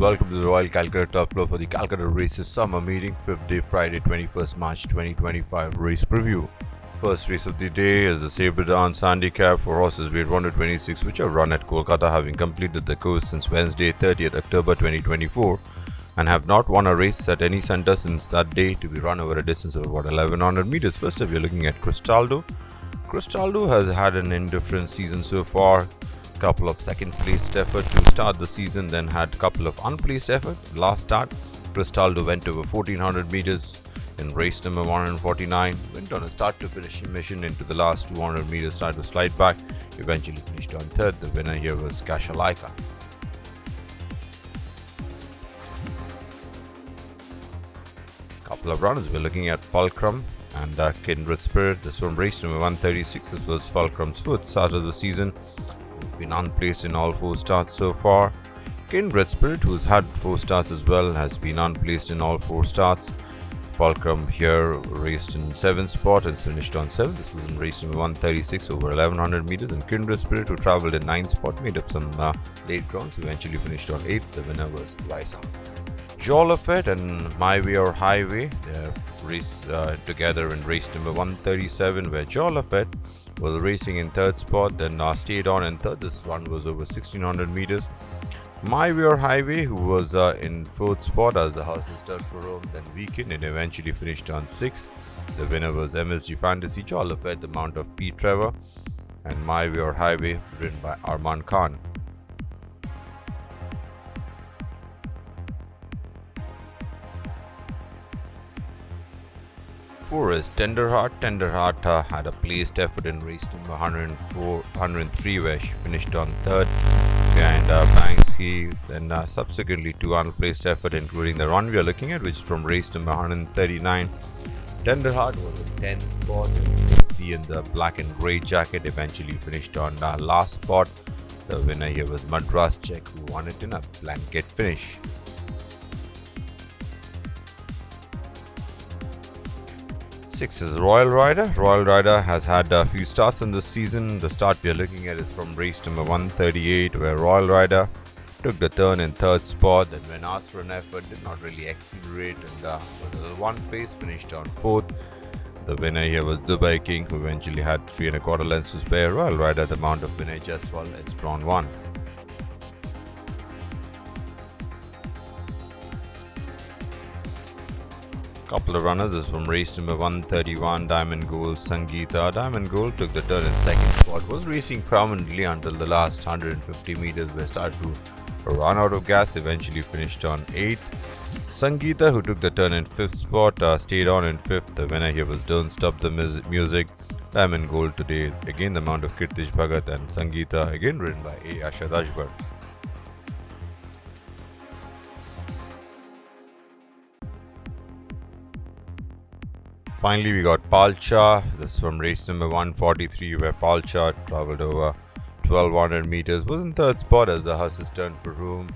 welcome to the Royal Calcutta Top Floor for the Calcutta Races Summer Meeting, 5th day, Friday, 21st March 2025 race preview. First race of the day is the Sabre Dance Handicap for horses weight 126, which are run at Kolkata, having completed the course since Wednesday, 30th October 2024, and have not won a race at any centre since that day, to be run over a distance of about 1100 meters. First up, we are looking at Cristaldo. Cristaldo has had an indifferent season so far. Couple of second placed effort to start the season, then had a couple of unplaced effort. Last start, Cristaldo went over 1400 meters in race number 149, went on a start to finish mission into the last 200 meters, started to slide back, eventually finished on third. The winner here was Kashalika. Couple of runners, we're looking at Fulcrum and Kindred Spirit. This from race number 136. This was Fulcrum's fourth start of the season. Been unplaced in all 4 starts so far. Kindred Spirit, who's had 4 starts as well, has been unplaced in all 4 starts. Fulcrum here raced in 7th spot and finished on 7th. This was in race number 136 over 1100 meters. And Kindred Spirit, who travelled in 9th spot, made up some late grounds, eventually finished on 8th. The winner was Lysa. Jolafet and My Way or Highway, they raced together in race number 137, where Jolafet was racing in 3rd spot, then stayed on in 3rd. This run was over 1600 meters. My Way or Highway, who was in 4th spot as the horses turned for home, then weakened and eventually finished on 6th. The winner was MSG Fantasy. Jolafet, the mount of P. Trevor, and My Way or Highway, ridden by Arman Khan. 4 is Tenderheart. Tenderheart had a placed effort in race number 103, where she finished on 3rd behind Banksy. Then subsequently 2 unplaced effort, including the run we are looking at, which is from race number 139. Tenderheart was in 10th spot, and you can see in the black and grey jacket, eventually finished on last spot. The winner here was Madras Czech, who won it in a blanket finish. 6 is Royal Rider. Royal Rider has had a few starts in this season. The start we are looking at is from race number 138, where Royal Rider took the turn in 3rd spot, then when asked for an effort, did not really accelerate, and was a 1 pace, finished on 4th. The winner here was Dubai King, who eventually had 3 1/4 lengths to spare. Royal Rider, the mount of Vinay Jaswal, it's drawn 1. Couple of runners is from race number 131, Diamond Gold Sangeeta. Diamond Gold took the turn in 2nd spot, was racing prominently until the last 150 meters, where started to run out of gas, eventually finished on 8th. Sangeeta, who took the turn in 5th spot, stayed on in 5th. The winner here was Don't Stop the Music. Diamond Gold today, again the mount of Kirtish Bhagat, and Sangeeta, again ridden by A. Ashad Ashbar. Finally, we got Palcha. This is from race number 143, where Palcha travelled over 1200 meters. Was in 3rd spot as the horses turned for home.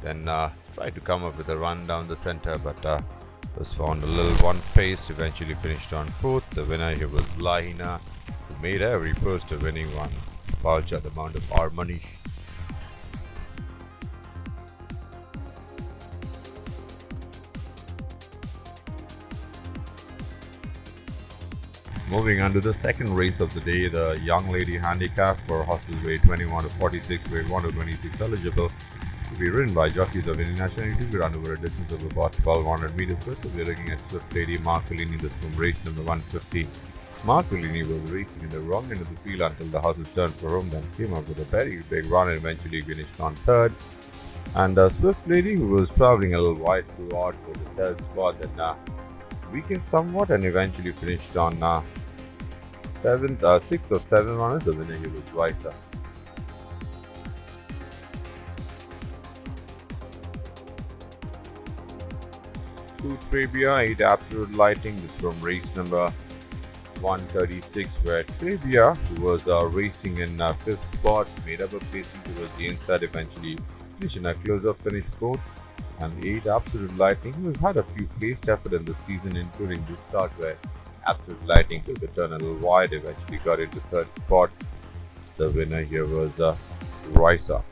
Then tried to come up with a run down the centre, but was found a little one-paced. Eventually finished on 4th. The winner here was Lahina, who made every post a winning one. Palcha, the mount of R. Manish. Moving on to the second race of the day, the Young Lady Handicap for horses weight 21 to 46, weight 1 to 26, eligible to be ridden by jockeys of Indian nationality, to be run over a distance of about 1200 meters. First up, we are looking at Swift Lady Marcolini. This from race number 150. Marcolini was racing in the wrong end of the field until the horses turned for home, then came up with a very big run and eventually finished on 3rd. And Swift Lady, who was travelling a little wide throughout, was the 3rd spot, then weakened somewhat and eventually finished on 6th of 7 runners. The winner here was Raisa. 2 Trebia, 8 Absolute Lighting. This is from race number 136, where Trebia, who was racing in 5th spot, made up a pacing towards the inside, eventually finished in a close-up finish 4th. And 8 Absolute Lighting, who has had a few placed effort in the season, including this start where Absolute Lighting took the turn a little wide, eventually got into 3rd spot. The winner here was Raisa.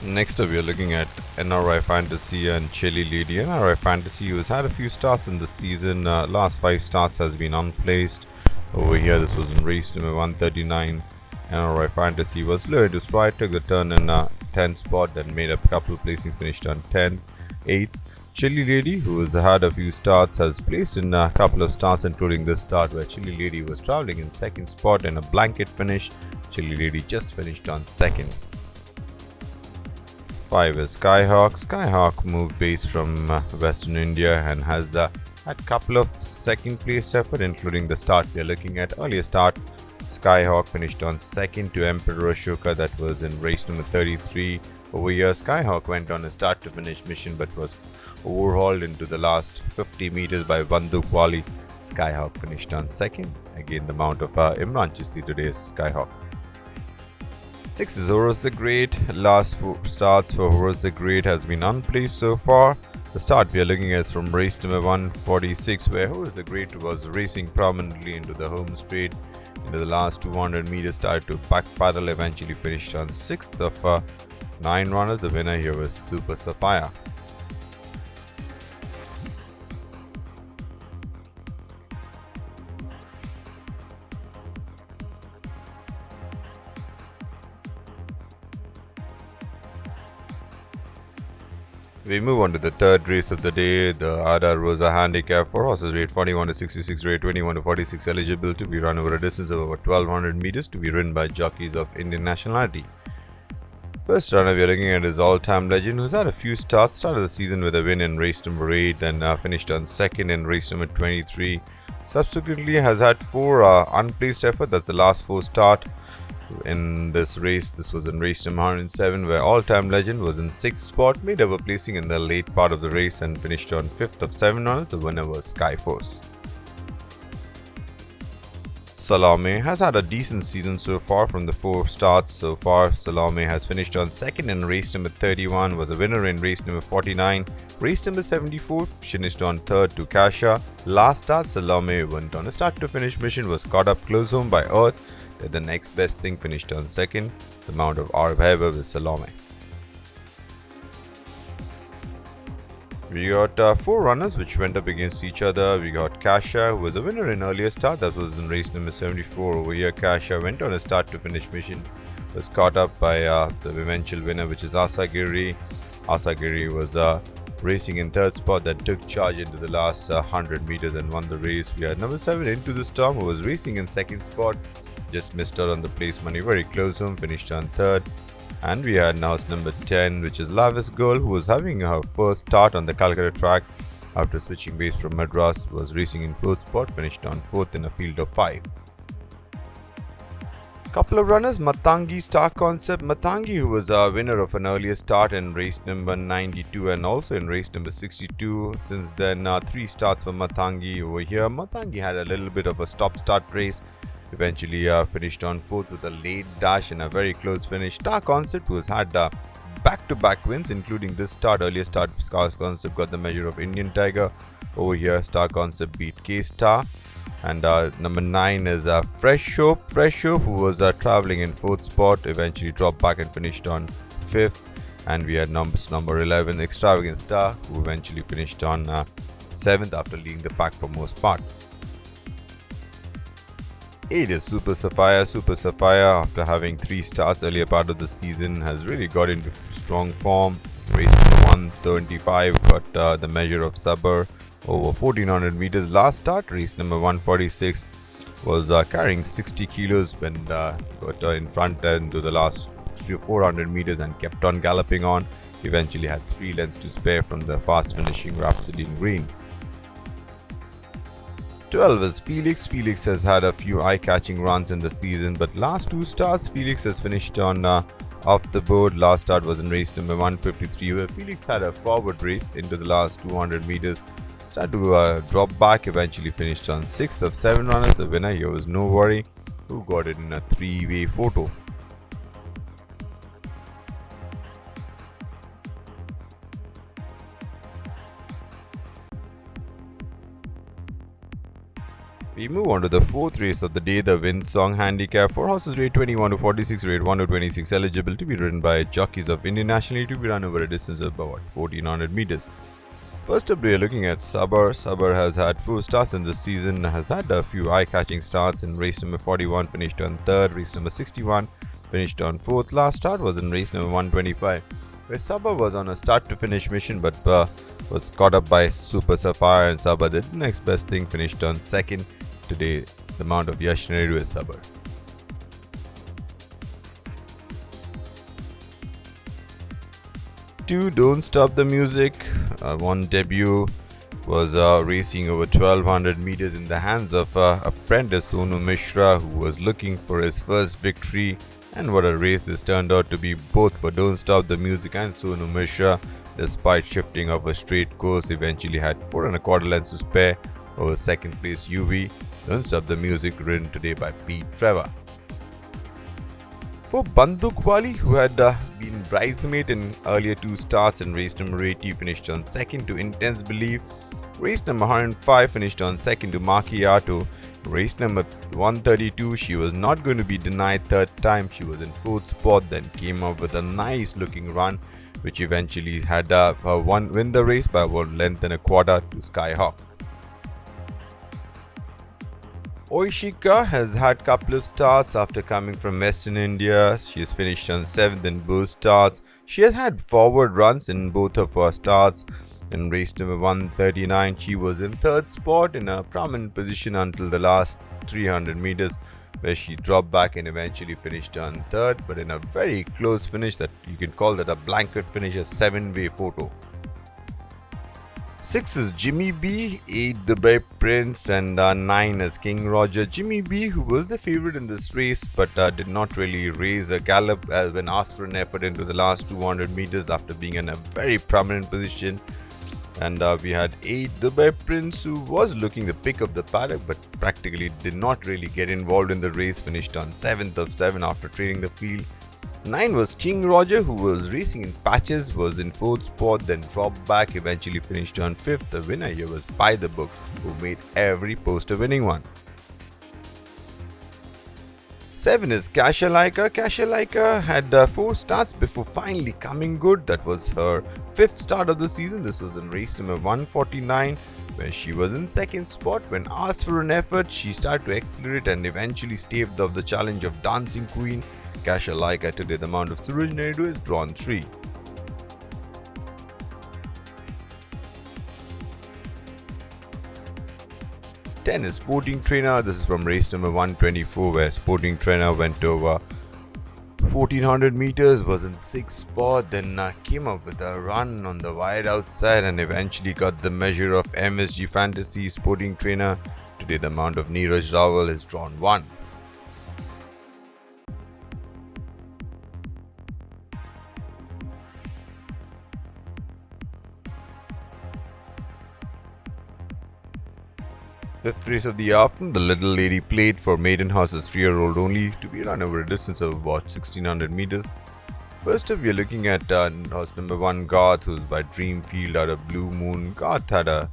Next up, we are looking at NRI Fantasy and Chili Lady. NRI Fantasy, who has had a few starts in this season, last 5 starts has been unplaced. Over here, this was in race number 139. NRI Fantasy was low into stride, took the turn in 10th spot, then made up a couple placing, finished on 10, 8. Chili Lady, who has had a few starts, has placed in a couple of starts, including this start where Chili Lady was traveling in 2nd spot in a blanket finish. Chili Lady just finished on 2nd. 5 is Skyhawk. Skyhawk moved base from Western India and has had a couple of second place effort, including the start we are looking at. Earlier start, Skyhawk finished on 2nd to Emperor Ashoka, that was in race number 33. Over here, Skyhawk went on a start to finish mission but was overhauled into the last 50 meters by Banduk Wali. Skyhawk finished on 2nd. Again, the mount of Imran Chisti today is Skyhawk. 6 is Horus the Great. Last 4 starts for Horus the Great has been unplaced so far. The start we are looking at is from race number 146, where Horus the Great was racing prominently into the home straight. Into the last 200 meters, started to back paddle, eventually finished on 6th of 9 runners. The winner here was Super Sapphire. We move on to the third race of the day, the Ada Rosa Handicap for horses, rate 41 to 66, rate 21 to 46, eligible to be run over a distance of over 1200 meters, to be ridden by jockeys of Indian nationality. First runner we are looking at is All Time Legend, who's had a few starts. Started the season with a win in race number 8, then finished on 2nd in race number 23. Subsequently has had 4 unplaced efforts. That's the last 4 start in this race. This was in race number 107, where All Time Legend was in 6th spot, made up a placing in the late part of the race and finished on 5th of 7 runners. The winner was Skyforce. Salome has had a decent season so far. From the 4 starts so far, Salome has finished on 2nd in race number 31, was a winner in race number 49. Race number 74 finished on 3rd to Kasha. Last start, Salome went on a start to finish mission, was caught up close home by Earth. The next best thing finished on 2nd, the mount of Arab Haber with Salome. We got 4 runners which went up against each other. We got Kasha, who was a winner in earlier start, that was in race number 74. Over here, Kasha went on a start to finish mission, was caught up by the eventual winner, which is Asagiri. Asagiri was racing in 3rd spot, then took charge into the last 100 meters and won the race. We had number 7 Into the Storm, who was racing in 2nd spot, just missed out on the place money, very close home, finished on 3rd. And we had now number 10, which is Lavis Girl, who was having her first start on the Calcutta track after switching base from Madras, was racing in 4th spot, finished on 4th in a field of 5. Couple of runners, Matangi Star Concept. Matangi, who was a winner of an earlier start in race number 92 and also in race number 62. Since then, 3 starts for Matangi. Over here, Matangi had a little bit of a stop-start race. Eventually finished on 4th with a late dash and a very close finish. Star Concept, who has had back-to-back wins, including this start. Earlier start, Star Concept got the measure of Indian Tiger. Over here, Star Concept beat K-Star. And number 9 is Fresh Hope. Fresh Hope, who was traveling in 4th spot, eventually dropped back and finished on 5th. And we had number 11, Extravagant Star, who eventually finished on 7th after leading the pack for most part. 8 is Super Sapphire. Super Sapphire, after having 3 starts earlier part of the season, has really got into strong form. Race number 135 got the measure of Sabur over 1400 meters. Last start, race number 146, was carrying 60 kilos when got in front into the last 400 meters and kept on galloping on. Eventually had 3 lengths to spare from the fast finishing Rhapsody in Green. 12 is Felix. Felix has had a few eye-catching runs in the season, but last 2 starts, Felix has finished on off the board. Last start was in race number 153, where Felix had a forward race into the last 200 meters. Started to drop back, eventually finished on 6th of 7 runners. The winner here was No Worry, who got it in a 3-way photo. We We move on to the fourth race of the day, the Winsong Handicap. 4 horses rate 21 to 46, rate 1 to 26, eligible to be ridden by jockeys of Indian nationality, to be run over a distance of about 1400 meters. First up, we are looking at Sabar. Sabar has had 4 starts in this season, has had a few eye-catching starts. In race number 41, finished on 3rd, race number 61, finished on 4th. Last start was in race number 125, where Sabar was on a start-to-finish mission, but was caught up by Super Sapphire, and Sabar did the next best thing, finished on 2nd. Today, the Mount of Yash Naidu is Sabar. 2, Don't Stop the Music. One debut, was racing over 1200 meters in the hands of apprentice Sonu Mishra, who was looking for his first victory. And what a race this turned out to be, both for Don't Stop the Music and Sonu Mishra. Despite shifting off a straight course, eventually had 4 1/4 lengths to spare over second place UV. Don't Stop the Music, ridden today by Pete Trevor. For Banduk Wali, who had been bridesmaid in earlier 2 starts, in race number 80 finished on 2nd to Intense Belief. Race number 105 finished on 2nd to Macchiato. Race number 132, she was not going to be denied 3rd time. She was in 4th spot, then came up with a nice looking run, which eventually had her win the race by about 1.25 lengths to Skyhawk. Oishika has had a couple of starts after coming from Western India. She has finished on 7th in both starts. She has had forward runs in both of her starts. In race number 139, she was in 3rd spot in a prominent position until the last 300 meters, where she dropped back and eventually finished on 3rd, but in a very close finish that you can call that a blanket finish, a 7-way photo. 6 is Jimmy B, 8 Dubai Prince, and 9 is King Roger. Jimmy B, who was the favourite in this race, but did not really raise a gallop when asked for an effort into the last 200 meters after being in a very prominent position. And we had 8 Dubai Prince, who was looking the pick of the paddock, but practically did not really get involved in the race, finished on 7th of 7 after trailing the field. 9 was King Roger, who was racing in patches, was in 4th spot, then dropped back, eventually finished on 5th. The winner here was By the Book, who made every post a winning one. 7 is Kasha Laika. Kasha Laika had 4 starts before finally coming good. That was her 5th start of the season. This was in race number 149, where she was in 2nd spot. When asked for an effort, she started to accelerate and eventually staved off the challenge of Dancing Queen. Kasha Laika today, the Mount of Suraj Naidu, is drawn 3. 10 is Sporting Trainer. This is from race number 124, where Sporting Trainer went over 1400 meters, was in 6th spot, then came up with a run on the wide outside and eventually got the measure of MSG Fantasy. Sporting Trainer today, the Mount of Neeraj Rawal, is drawn 1. Fifth race of the afternoon, the Little Lady Plate for maiden horses 3-year-old only, to be run over a distance of about 1600 meters. First up, we are looking at horse number 1, Garth, who's by Dreamfield out of Blue Moon. Garth had a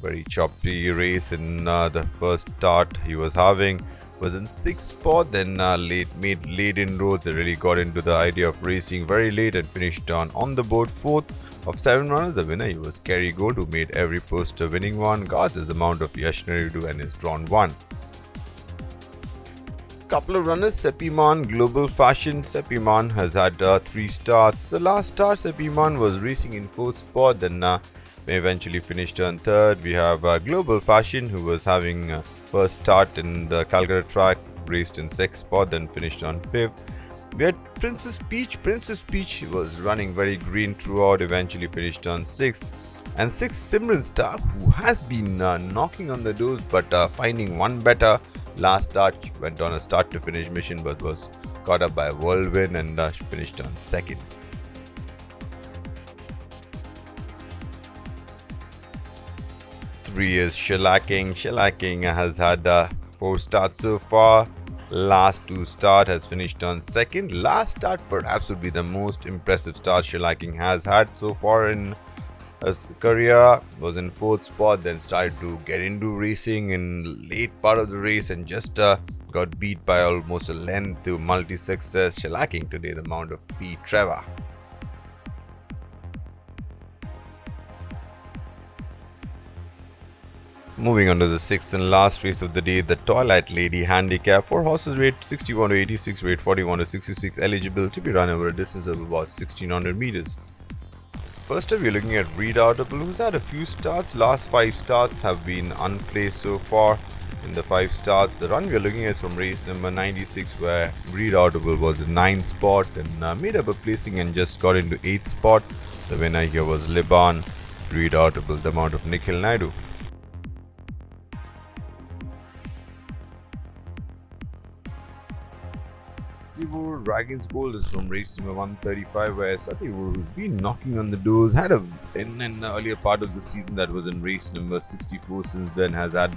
very choppy race in the first start he was having. Was in 6th spot, then made late inroads. Really got into the idea of racing very late and finished on the board 4th. Of 7 runners, the winner, he was Kerry Gold, who made every post a winning one. Garth is the Mount of Yash Naidu and is drawn 1. Couple of runners, Sepiman, Global Fashion. Sepiman has had 3 starts. The last start, Sepiman was racing in 4th spot, then eventually finished on 3rd. We have Global Fashion, who was having first start in the Calcutta track, raced in 6th spot, then finished on 5th. We had Princess Peach. Princess Peach was running very green throughout, eventually finished on 6th. And 6th, Simran Star, who has been knocking on the doors but finding one better. Last start, she went on a start to finish mission but was caught up by a whirlwind and finished on 2nd. Three is Shellacking. Shellacking has had 4 starts so far. Last 2 start has finished on 2nd. Last start perhaps would be the most impressive start Shellacking has had so far in His career was in fourth spot, then started to get into racing in late part of the race and just got beat by almost a length to multi-success, shellacking today the mount of P. Trevor. Moving on to the sixth and last race of the day, the Twilight Lady Handicap. 4 horses weight 61 to 86, weight 41 to 66, eligible to be run over a distance of about 1600 meters. First up, we're looking at Redoubtable, who's had a few starts. Last 5 starts have been unplaced so far. In the 5 starts, the run we're looking at is from race number 96, where Redoubtable was in 9th spot and made up a placing and just got into 8th spot. The winner here was Liban. Redoubtable, the mount of Nikhil Naidu. Satyavur Dragon's Gold is from race number 135, where Satyavur, who's been knocking on the doors, had a win in the earlier part of the season that was in race number 64. Since then has had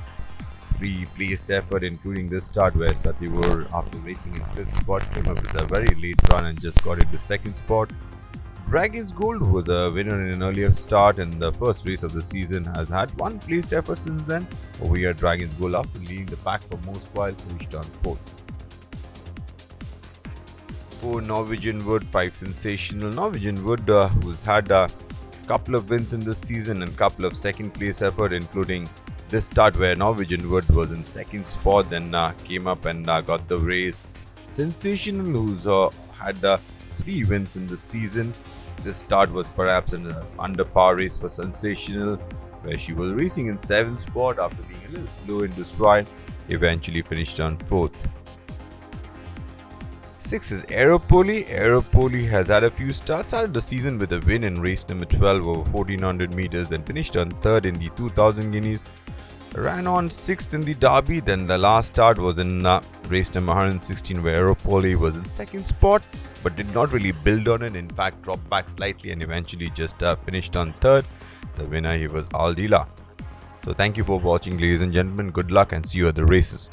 3 placed effort, including this start where Satyavur, after racing in 5th spot, came up with a very late run and just got into 2nd spot. Dragon's Gold, who was a winner in an earlier start in the first race of the season, has had 1 placed effort since then. Over here, Dragon's Gold, after leading the pack for most while, finished on 4th. 4 Norwegian Wood, 5 Sensational. Norwegian Wood, who's had a couple of wins in this season and couple of second place effort, including this start where Norwegian Wood was in 2nd spot, then came up and got the race. Sensational, who's had 3 wins in this season. This start was perhaps an under par race for Sensational, where she was racing in 7th spot after being a little slow into stride, eventually finished on 4th. 6 is Aeropoli. Aeropoli has had a few starts. Started the season with a win in race number 12 over 1400 meters, then finished on 3rd in the 2000 guineas. Ran on 6th in the Derby, then the last start was in race number 116, where Aeropoli was in 2nd spot but did not really build on it. In fact, dropped back slightly and eventually just finished on 3rd. The winner here was Aldila. So thank you for watching, ladies and gentlemen. Good luck and see you at the races.